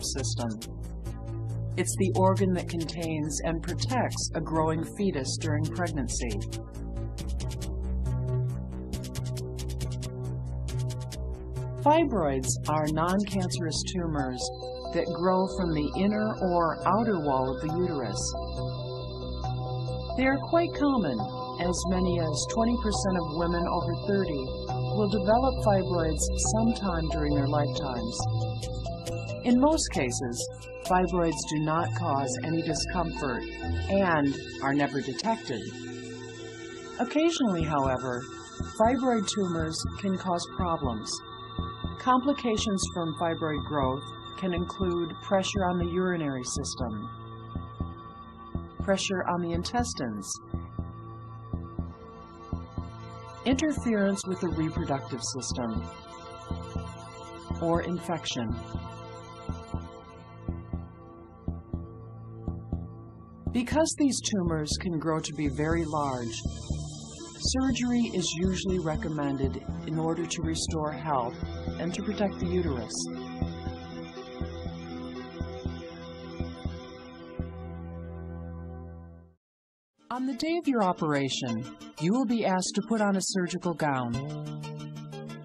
system. It's the organ that contains and protects a growing fetus during pregnancy. Fibroids are non-cancerous tumors that grow from the inner or outer wall of the uterus. They are quite common. As many as 20% of women over 30 will develop fibroids sometime during their lifetimes. In most cases, fibroids do not cause any discomfort and are never detected. Occasionally, however, fibroid tumors can cause problems. Complications from fibroid growth can include pressure on the urinary system, pressure on the intestines, interference with the reproductive system, or infection. Because these tumors can grow to be very large, surgery is usually recommended in order to restore health and to protect the uterus. On the day of your operation, you will be asked to put on a surgical gown.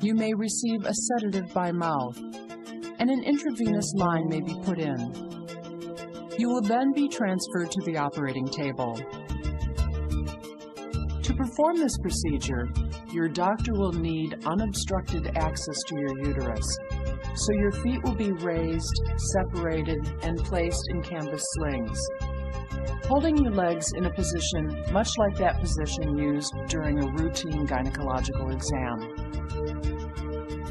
You may receive a sedative by mouth, and an intravenous line may be put in. You will then be transferred to the operating table. To perform this procedure, your doctor will need unobstructed access to your uterus, so your feet will be raised, separated, and placed in canvas slings, holding your legs in a position much like that position used during a routine gynecological exam.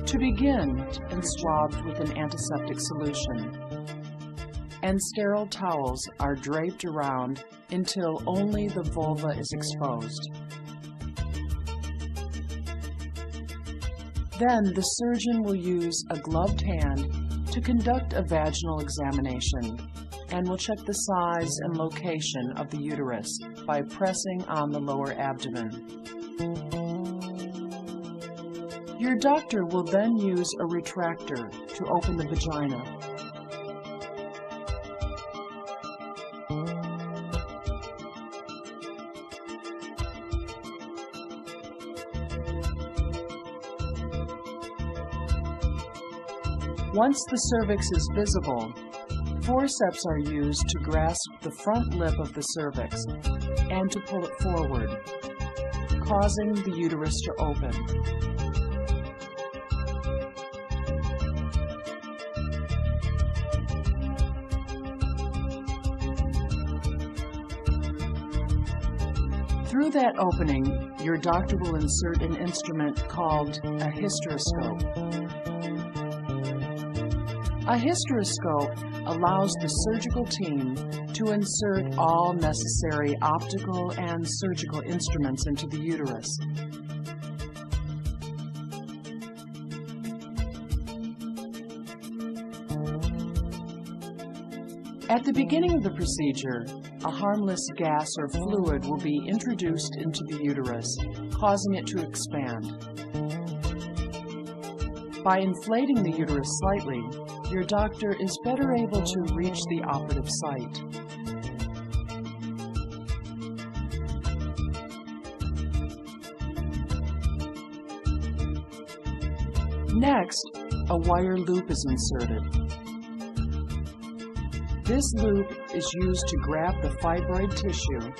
To begin, and swabbed with an antiseptic solution, and sterile towels are draped around until only the vulva is exposed. Then the surgeon will use a gloved hand to conduct a vaginal examination and will check the size and location of the uterus by pressing on the lower abdomen. Your doctor will then use a retractor to open the vagina. Once the cervix is visible, forceps are used to grasp the front lip of the cervix and to pull it forward, causing the uterus to open. Through that opening, your doctor will insert an instrument called a hysteroscope. A hysteroscope allows the surgical team to insert all necessary optical and surgical instruments into the uterus. At the beginning of the procedure, a harmless gas or fluid will be introduced into the uterus, causing it to expand. By inflating the uterus slightly, your doctor is better able to reach the operative site. Next, a wire loop is inserted. This loop is used to grab the fibroid tissue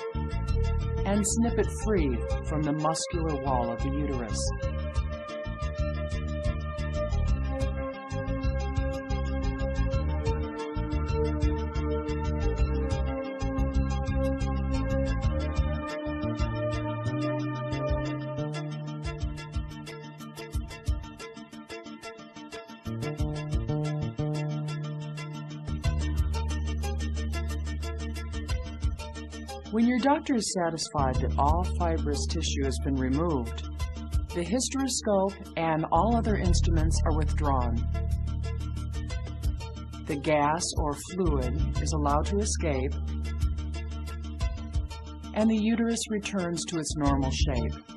and snip it free from the muscular wall of the uterus. When your doctor is satisfied that all fibrous tissue has been removed, the hysteroscope and all other instruments are withdrawn. The gas or fluid is allowed to escape, and the uterus returns to its normal shape.